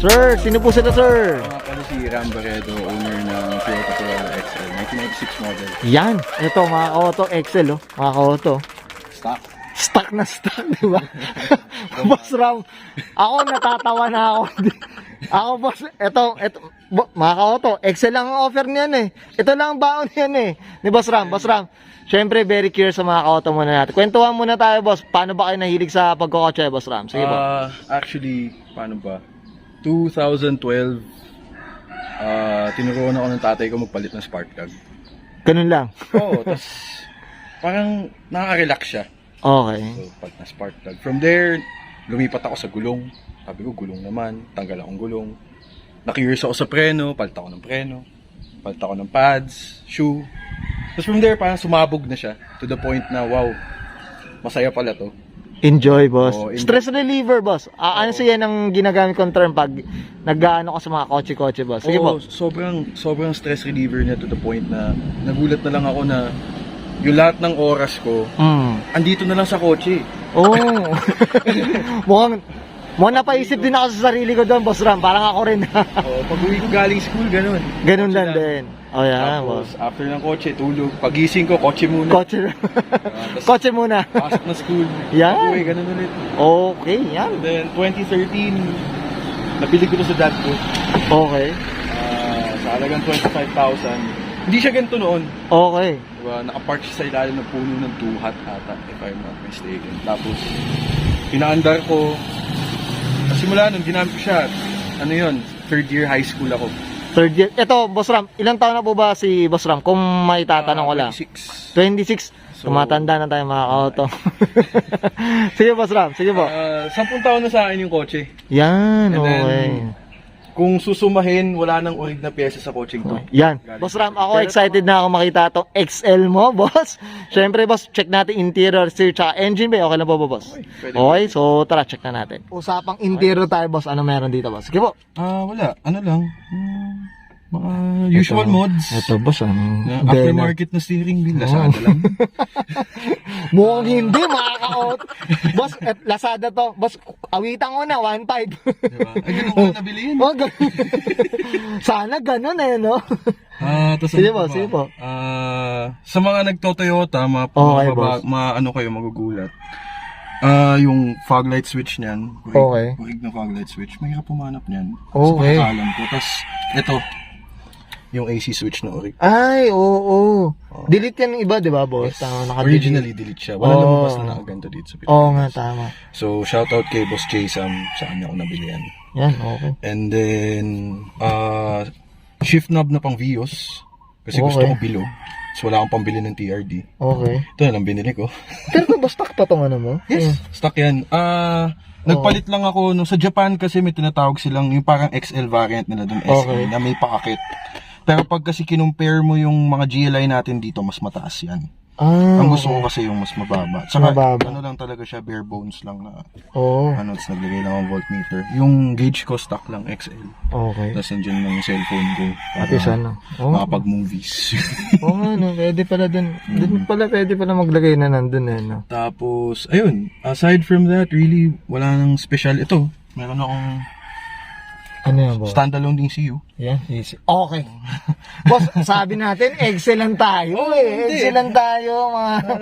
Sir, sino po sila, sir? Pala si Ram Barredo, owner ng Toyota Corolla XL, 1996 model. Yan. Ito, mga ka-auto, Excel, oh. Mga ka-auto. Stock. Stock na stock, di ba? Boss Ram, ako natatawa na ako. Ako, boss, ito, mga ka-auto, Excel lang ang offer niyan eh. Ito lang ang baon niyan eh. Ni Boss Ram, Boss Ram. Siyempre, very curious sa mga ka-auto muna natin. Kwentuhan muna tayo, boss. Paano ba kayo nahilig sa pagkakotse, Boss Ram? Sige po. Actually, paano ba? 2012, tinuruan ako ng tatay ko magpalit ng spark plug. Ganun lang. Oo, tapos parang nakaka-relax siya. Okay. So, palit na spark plug. From there, lumipat ako sa gulong. Sabi ko, gulong naman. Tanggal akong gulong. Na-curious ako sa preno. Palit ako ng preno. Palit ako ng pads, shoe. Tapos from there, parang sumabog na siya. To the point na, wow, masaya pala to. Enjoy, boss. Oo, enjoy. Stress reliever, boss. Ano siya ang ginagamit kong term pag nag-ano ka sa mga kotse-kotse, boss? Sige po. Sobrang stress reliever niya to the point na nagulat na lang ako na yung lahat ng oras ko, andito na lang sa kotse. Oh. mukhang napaisip din ako sa sarili ko doon, Boss Ram. Parang ako rin. Pag uwi ko galing school, ganun. Ganun lang din. Oh, yeah, Tapos, boss. after ng kotse, tulog. Pagising ko, kotse muna. Kotse. Kotse muna. Pasok na school. Yan. Pag-uwi, ganun ulit. Okay, yan. And then, 2013, napili ko to sa dad ko. Okay. Sa halagang 25,000. Hindi siya ganito noon. Okay. Diba? Nakapark siya sa ilalim ng puno ng duhat ata, if I'm not mistaken. Tapos, pinaandar ko. Simula nun, ginamit ko siya. Ano yun? Third year high school ako. Third year. Ito, Boss Ram, ilang taon na po ba si Boss Ram? Kung may tatanong ko lang. 26. 26. So, tumatanda na tayo mga ka-auto. Sige, Boss Ram. Sige po. 10 taon na sa akin yung kotse. Yan, And then, okay. Kung susumahin, wala nang urig na pyesa sa kotseng to. Yan. Boss Ram, ako excited na ako makita itong XL mo, boss. Siyempre, boss, check natin interior, exterior, tsaka engine ba? Okay lang po ba, boss? Pwede. Okay, so tara, check na natin. Usapang interior tayo, boss. Ano meron dito, boss? Sige po. Wala. Ano lang. Mga usual mods. Ito, boss. Aftermarket na steering wheel. Lazada lang. Mukhang hindi, mga ka-auto. Boss, Lazada to. Boss, awitan ko na, 1.5. Diba? Ay, ganun ko na nabili yun. Oh, sana ganun eh, no? Sige po, sige po. Sa mga nagto-Toyota, ano kayo, magugulat. Yung fog light switch niyan. Okay. Kuhig na fog light switch. Mahirap pumanap niyan. Okay. Sa pagkakalam ko. Tapos, ito. Yung AC switch na orig. Ay, oo. Delete yan ng iba, di ba, boss? Tama, Originally, delete siya. Wala lumabas na nakaganto dito sa Pilipinas. Oo nga, tama. So, shoutout kay Boss Jay Sam. Saan niya ako nabili yan. Yan, okay. And then, shift knob na pang Vios. Kasi gusto ko bilog. So, wala akong pambili ng TRD. Okay. Ito na lang binili ko. Pero ba stock pa tong ano mo? Yes, stock yan. Nagpalit lang ako sa Japan kasi may tinatawag silang yung parang XL variant nila doon, SE, na may paakit. Pero pag kasi kinumpare mo yung mga GLI natin dito, mas mataas yan. Ang gusto ko kasi yung mas mababa. Saka, ano lang talaga siya, bare bones lang na, tapos naglagay lang ang voltmeter. Yung gauge ko, stock lang, XL. Okay. Tapos nandiyan lang yung cellphone ko. Pati sana. Makapag-movies. Oo nga, no, pwede pala dun. Pwede pala maglagay na nandun eh, no? Tapos, ayun, aside from that, really, wala nang special. Ito, meron akong ano yan, boss? standalone din CU. Yan, easy. Okay. Boss, sabi natin, excellent tayo eh. Excellent tayo, mga...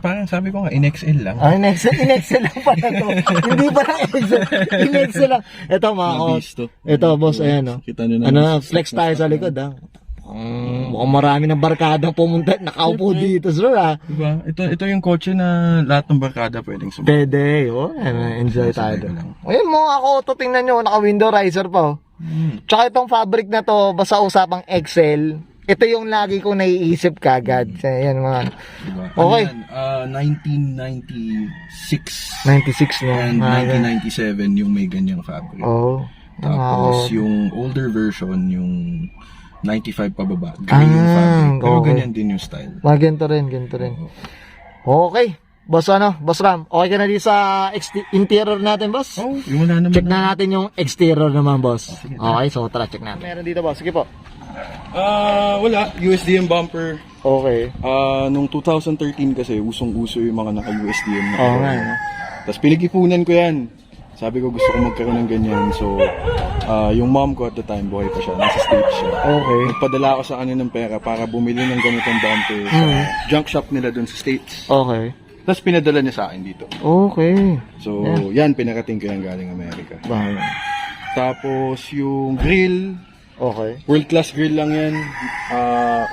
Parang sabi ko nga, in-XL lang. In-excel lang pala to. Hindi pa lang excel. In-excel lang. Ito, mga ito, boss, ayan, no? Flex tayo sa likod, ha? Mukhang marami ng barkada pumunta, nakaupo dito, sir, ha? Diba? Ito yung kotse na lahat ng barkada pwedeng sumunod. Pwede, enjoy tayo doon. Ayun, mga ako, tingnan nyo, naka-window riser pa, oh. Tsaka itong fabric na to, basta usapang Excel, ito yung lagi kong naiisip kagad. Ayan, mga... Diba? Okay. 1996. 96, no? And 1997 yung may ganyang fabric. Tapos yung older version, yung 95 pababa. Gray yung fabric. Pero ganyan din yung style. Ganito rin. Okay. Boss, Boss Ram, okay ka na din sa interior natin, boss? Yung wala naman. Check na natin yung exterior naman, boss. Okay, so tara, check natin. Meron dito, boss. Sige po. Wala. USDM bumper. Okay. Nung 2013 kasi, usong-uso yung mga naka-USDM na. Oo nga. Tapos pinag-ipunan ko yan. Sabi ko gusto ko magkaroon ng ganyan. So, yung mom ko at the time, buhay pa siya. Nasa States siya. Okay. Nagpadala ako sa kanya ng pera para bumili ng ganitong bumper sa junk shop nila dun sa States. Okay. Tapos pinadala niya sa akin dito. Okay. So, yan, pinarating ko yan galing Amerika. Bahala. Tapos, yung grill, Okay. world class grill lang yan.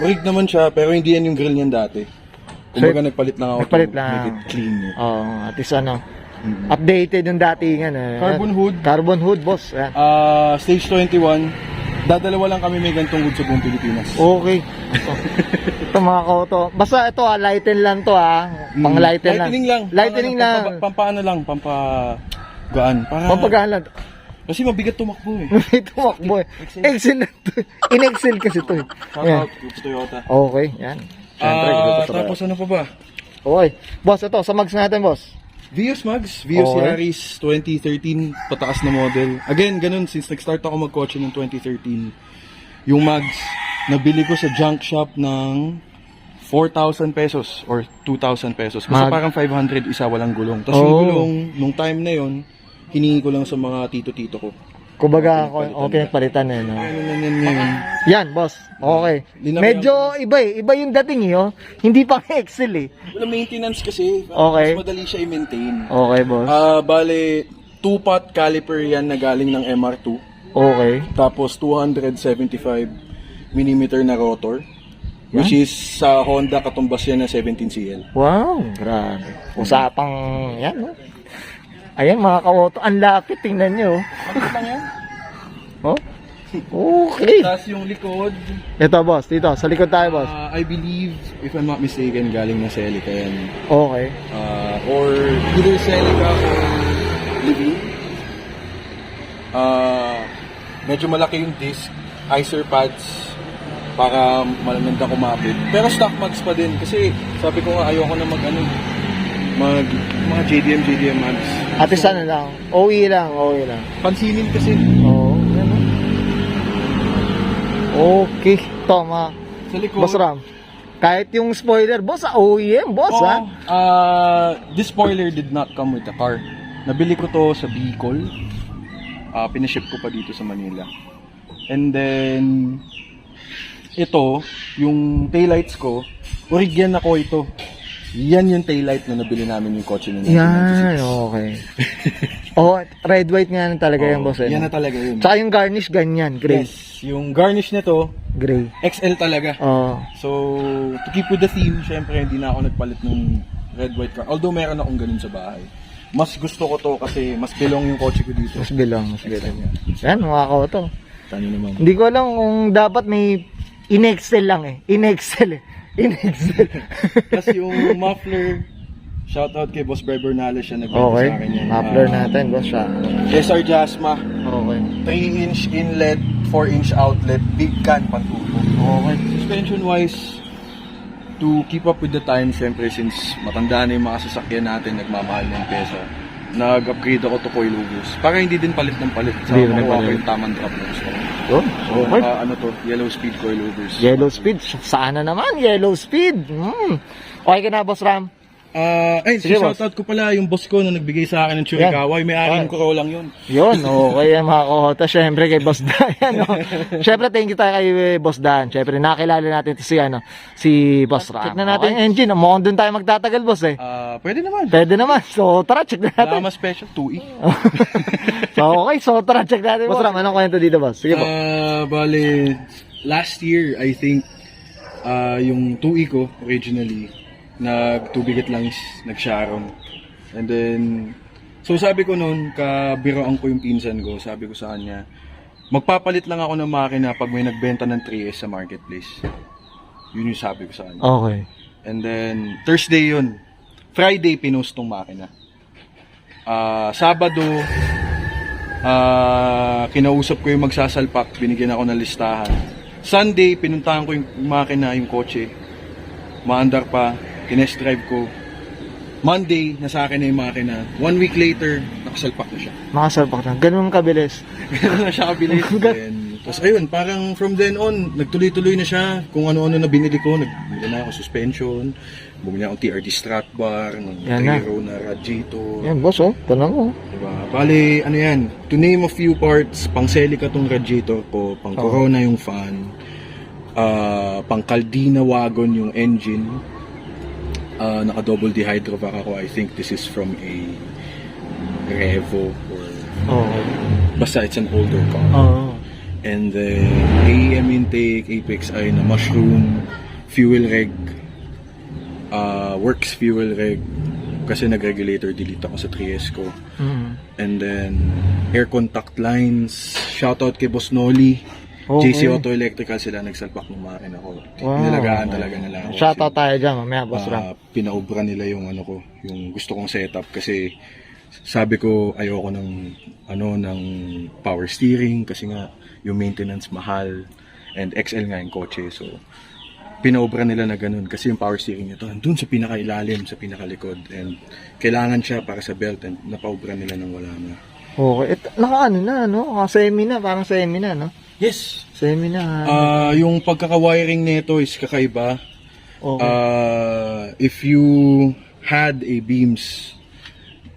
Urig naman siya, pero hindi yan yung grill niyan dati. Kumbaga nagpalit lang ako Nagpalit to lang. make it clean. Oo, at least ano, updated yung datingan eh. Carbon hood. Carbon hood, boss. Yan. Stage 21, dadalawa lang kami may gantong hood sa buong Pilipinas. Okay. Ito mga kauto. Basta ito lighten lang to Pang lighten lang. Lightning lang. Lightning lang. Pampaano lang, pampagaan. Pampagaan lang. Kasi mabigat tumakbo eh. May tumakbo eh. Excellent to. In-excel kasi to eh. Shout Yan. out, Groups Toyota. Okay, yan. Siyempre, dito sa Tapos ano pa ba? Okay. Boss, ito, sa mags natin, boss. Vios Mags, Vios Okay. Yaris 2013, pataas na model. Again, ganun, since nag-start ako magkotse ng 2013, yung Mags, nabili ko sa junk shop ng 4,000 pesos or 2,000 pesos. Basta parang 500 isa, walang gulong. Tapos yung gulong, nung time na yon, hiningi ko lang sa mga tito-tito ko. Kumbaga, pinagpalitan eh, no? Ano na yan ngayon? Yan, boss. Okay. Medyo iba eh. Iba yung dating eh, oh. Hindi pa Excel eh. Wala maintenance kasi. Okay. Mas madali siya i-maintain. Okay, boss. Bale, 2-pot caliper yan na galing ng MR2. Okay. Tapos 275 mm na rotor. Which is sa Honda katumbas yan na 17CL. Wow, grabe. Usapang, yan, no? Ayan, mga kawoto. Ang lapit, tingnan nyo. Ano lang yan? Oh? Okay. Tapos yung likod, Ito, boss. Dito, sa likod tayo, boss. I believe, if I'm not mistaken, galing na Celica yan. Okay. Or either Celica or Living. Medyo malaki yung disc, icer pads, para malamanda kumapit. Pero stock mags pa din kasi sabi ko nga ayoko na mga JDM mags. Ate, sana lang. OE lang. Pansinin kasi. Oo. Okay. Ito, mga Sa likod. boss Ram. Kahit yung spoiler, boss, OEM, boss, This spoiler did not come with the car. Nabili ko to sa Bicol. Pinaship ko pa dito sa Manila. And then, ito, yung taillights ko, origyan ako ito. Yan yung taillight na nabili namin yung kotse na Yan, okay. Red, white nga talaga yan, boss. Yan na talaga yun. Tsaka yung garnish, ganyan, gray. Yes, yung garnish nito, Gray. XL talaga. So, to keep with the theme, syempre hindi na ako nagpalit ng red, white car. Although meron akong ganun sa bahay. Mas gusto ko to kasi mas belong yung kotse ko dito. Mas bilang. Yan, mga kauto. Tano naman. Hindi ko alam kung dapat may in-excel lang eh. In-excel. Tapos yung muffler, shoutout kay Boss Bray Bernales, siya nagbenta Okay. sa akin yan. Muffler natin, boss, siya. SR Jasma, Okay. 3-inch inlet, 4-inch outlet, big can pantubo. Okay. Suspension wise, to keep up with the time, syempre since matanda na yung mga sasakyan natin, nagmamahal ng pesa, nag-upgrade ako to coilovers. Para hindi din palit ng palit. Sa Hindi rin makuha ko palit. yung tamang drop na gusto ko. Okay. Ano to, yellow speed coilovers. Yellow speed. Sana naman, yellow speed. Okay ka na, boss Ram? Sige, shoutout ko pala yung boss ko na nagbigay sa akin ng Chiricahua. May ari ng Corolla lang yun. Yun, okay yan mga kohota. Siyempre kay Boss Dan. Siyempre thank you tayo kay Boss Dan. Siyempre nakilala natin ito si Boss Ram. Check na natin yung engine. Mukhang doon tayo magtatagal, boss eh. Pwede naman. Pwede naman. So tara, check na natin. Lama special 2E. So tara, check natin. Boss Ram, anong kwento dito, boss? Sige po. Bale, last year, I think, yung 2E ko, originally, nagtubigat lang, nag-sharon. And then, so sabi ko noon, kabiroan ko yung pinsan ko, sabi ko sa kanya, magpapalit lang ako ng makina pag may nagbenta ng 3S sa marketplace. Yun yung sabi ko sa kanya. Okay. And then, Thursday yun. Friday, pinost tong makina. Sabado, kinausap ko yung magsasalpak, binigyan ako ng listahan. Sunday, pinuntahan ko yung makina, yung kotse. Maandar pa, tinest drive ko. Monday, nasa akin na yung makina. 1 week later, nakasalpak na siya. Makasalpak na. Ganun kabilis. Ganun na siya kabilis. Then, Tapos ayun, parang from then on, nagtuloy-tuloy na siya. Kung ano-ano na binili ko, nagbili na ako suspension, bumili ako TRD strut bar, ng Yan na. 3-row na radiator. Yan, boss, oh. Tanong mo. Diba? Bale, ano yan, to name a few parts, pang Celica tong radiator ko, pang Corona yung fan, pang Caldina wagon yung engine, naka double dihydrovac ako. I think this is from a Revo or Okay. basta it's an older car. Oo. And then AEM intake, Apex ay na mushroom, fuel reg, works fuel reg, kasi nag-regulator delete ako sa 3S ko. And then air contact lines, shoutout kay Boss Noli. Okay. JC Auto Electrical, sila nagsalpak ng makin ako. Wow. Inalagaan talaga nila ako. Shoutout tayo dyan, mamaya, boss Ram. Pinaubra nila yung ano ko, yung gusto kong setup kasi sabi ko ayoko ng power steering kasi nga yung maintenance mahal and XL nga yung kotse, so pinaubra nila na ganun kasi yung power steering nito dun sa pinakailalim, sa pinakalikod, and kailangan siya para sa belt, and napaubra nila nang wala na. Okay. Naka ano na, no? Semi na, parang semi na, no? Yes! Semi na. Yung pagkaka-wiring nito is kakaiba. Okay. If you had a beams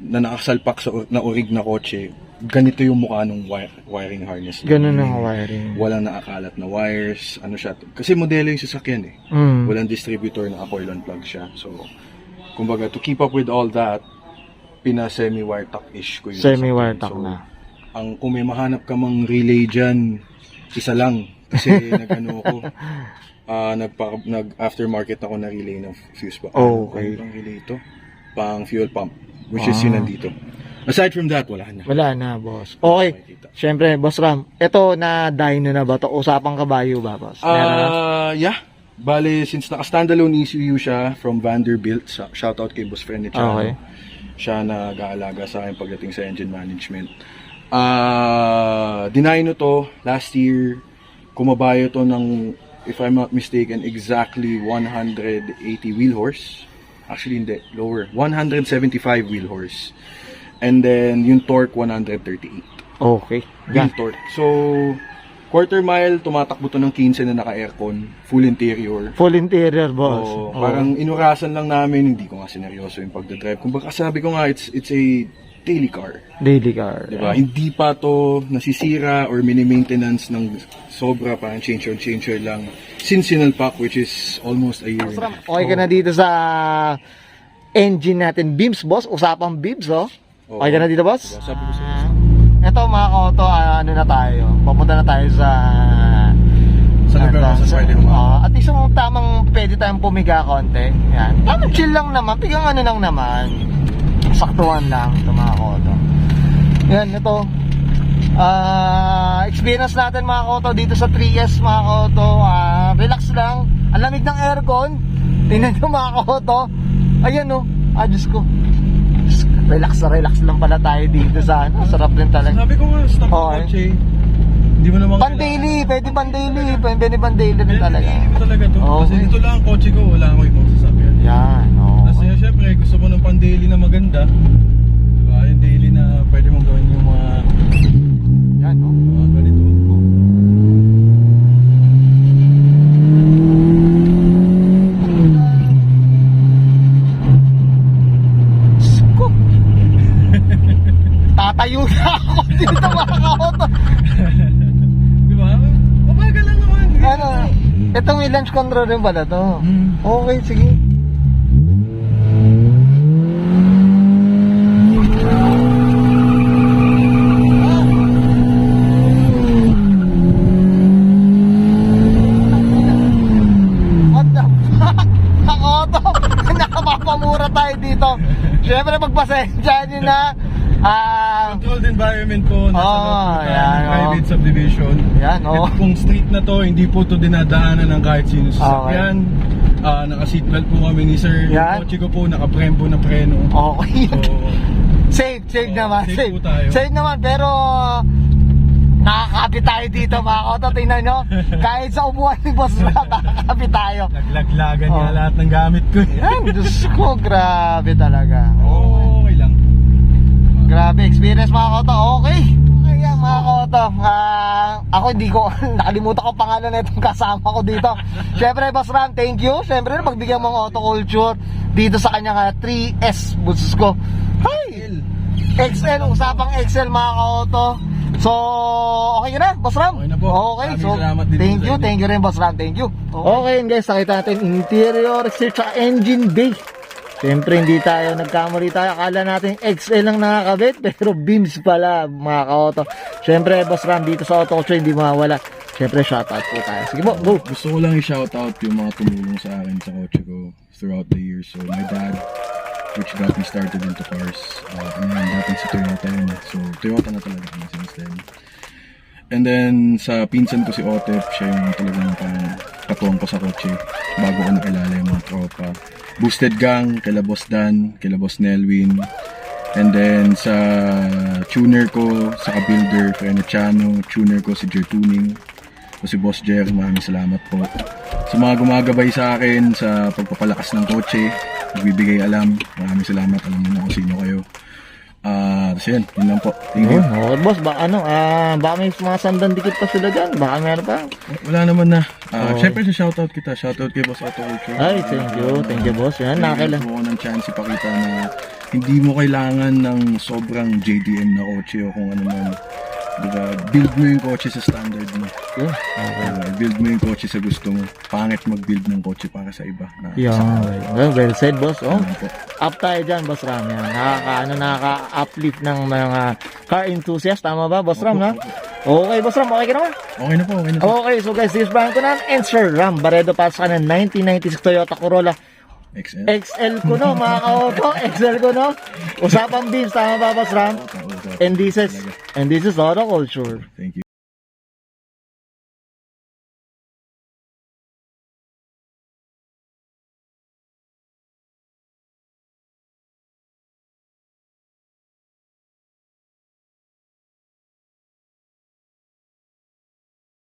na nakasalpak sa na orig na kotse, ganito yung mukha ng wiring harness. Ganun ang wiring. Walang naakalat na wires, ano siya. Kasi modelo yung sasakyan eh. Walang distributor, na coil on plug siya. So, kumbaga, to keep up with all that, pina-semi-wire tuck-ish ko yung Semi-wire sasakyan. tuck So, na. kung may mahanap ka mang relay dyan, isa lang. Kasi nag-ano ko, nag-aftermarket ako na relay ng fuse box. Okay. Pang relay ito? Pang fuel pump, which is yun nandito. Aside from that, wala na. Wala na, boss. Okay. Siyempre, boss Ram, ito na dyno na ba to? Usapang kabayo ba, boss? Meron na? Yeah. Bale, since naka-standalone ECU siya from Vanderbilt, shoutout kay boss friend ni Chano. Okay. Siya nag-aalaga sa akin pagdating sa engine management. Dinayno to last year. Kumabayo to ng, if I'm not mistaken, exactly 180 wheel horse. Actually, hindi. Lower. 175 wheel horse. And then, yung torque, 138. Okay. Wheel torque. So, quarter mile, tumatakbo to ng 15 na naka-aircon. Full interior. Full interior, boss. So, parang inurasan lang namin, hindi ko nga sineryoso yung pagdadrive. Kung baka sabi ko nga, it's a daily car. Daily car. Diba? Hindi pa to nasisira or mini-maintenance ng sobra, parang change lang. Since sinalpak, which is almost a year. Okay ka na dito sa engine natin. Beams, boss. Usapang beams, oh. Okay ka na dito, boss? Sabi ko sa'yo. Ito, mga kauto, ano na tayo. Papunta na tayo sa lugar kung saan pwede humahangin. at least yung tamang pwede tayong pumiga konti. Yan. Tamang chill lang naman. Pigang ano lang naman. Saktuhan lang ito, mga kauto. Yan, ito. Experience natin, mga kauto, dito sa 3S, mga kauto. Relax lang. Ang lamig ng aircon. Tingnan nyo, mga kauto. Ayan, oh. Diyos ko. Relax lang pala tayo dito sa ano. Sarap din talaga. Sabi ko nga, stop Okay. okay. Kotse. Hindi mo naman Pan-daily, pwede pan-daily. Pwede pan-daily rin talaga. Hindi talaga to. Okay. Kasi ito lang ang kotse ko, wala akong ibang sasakyan. Yan, oo. Kasi syempre, gusto mo ng pan-daily na maganda. Diba? Yung daily na pwede mong gawin yung mga Yan, no? ganito. Sko. Tatayo na ako dito, mga kauto. Diba? Mabagal lang naman. Ano, itong may launch control rin pala to. Okay, sige. What the fuck? Ako to. Nakapapamura tayo dito. Siyempre, magpasensya nyo na. Controlled environment po. Nasa loob po tayo yan, ng private subdivision. Yan, oh. Ito pong street na to, hindi po to dinadaanan ng kahit sino sa sasakyan. Naka-seatbelt po kami ni sir. Yan. Yung kotse ko po, naka-prembo na preno. Okay. So, Safe naman. safe po tayo. Safe naman, pero nakakapit tayo dito, mga kauto. Tingnan nyo, kahit sa upuan ni Boss Ram, nakakapit tayo. naglaglagan niya lahat ng gamit ko. Yan, Diyos ko, grabe talaga. Okay lang. Grabe, experience, mga kauto. Okay. Okay yan, mga kauto. ka-auto, ako hindi ko, nakalimutan ko pangalan na itong kasama ko dito. Syempre, Boss Ram, thank you. Syempre, pagbigyan mo ng auto culture dito sa kanyang 3S, busos ko. Hi! XL, usapang XL mga ka-auto. So, okay na, Boss Ram? Okay na po. Okay, Maraming so, salamat din thank po sa you, inyo. thank you rin, Boss Ram, thank you. Okay, guys, nakita natin interior, search sa engine bay. Siyempre, hindi tayo nagkamali tayo. Akala natin XL lang nakakabit, pero beams pala, mga ka-auto. Siyempre, Boss Ram, dito sa Auto Culture, hindi mawawala. Siyempre, shoutout po tayo. Sige po, go! Gusto ko lang i-shoutout yung mga tumulong sa akin sa kotse ko throughout the years. So, my dad, which got me started into cars. Dating sa Toyota yun. So, Toyota na talaga kami since then. And then, sa pinsan ko si Otep, siya yung talagang katuwang ko sa kotse bago ko nakilala yung mga tropa. Boosted Gang, kila Boss Dan, kila Boss Nelwin. And then, sa tuner ko, sa ka-builder, Frenociano, tuner ko si Jer Tuning. So, si Boss Jer, maraming salamat po. Sa mga gumagabay sa akin sa pagpapalakas ng kotse, nagbibigay alam, maraming salamat, alam mo na kung sino kayo. Tapos yun lang po. Thank you. Okay, boss, baka may mga sandan dikit pa sila dyan. Baka meron pa. Wala naman na. Siyempre sa shoutout kita. Shoutout kay Boss Auto Culture. Ay, thank you, boss. Yan, nakakailan. Mo ng chance ipakita na hindi mo kailangan ng sobrang JDM na kotse o kung ano man. Diba? Build mo yung kotse sa standard mo. Yeah, okay. Build mo yung kotse sa gusto mo. Pangit mag-build ng kotse para sa iba. Well said, boss. Oh, Ano po. up tayo dyan, Boss Ram. Yan. Nakaka-uplift ng mga car enthusiast. Tama ba, Boss Ram? Ha? Okay, Boss Ram. Okay ka naman? Okay na po. Okay na po. Okay, so guys, this is Brian Conan and Sir Ram Barredo para sa kanan 1996 Toyota Corolla. XL. XL ko no, mga ka-auto. XL ko no. Usapang beams. Tama ba, Boss Ram? And this is Auto Culture.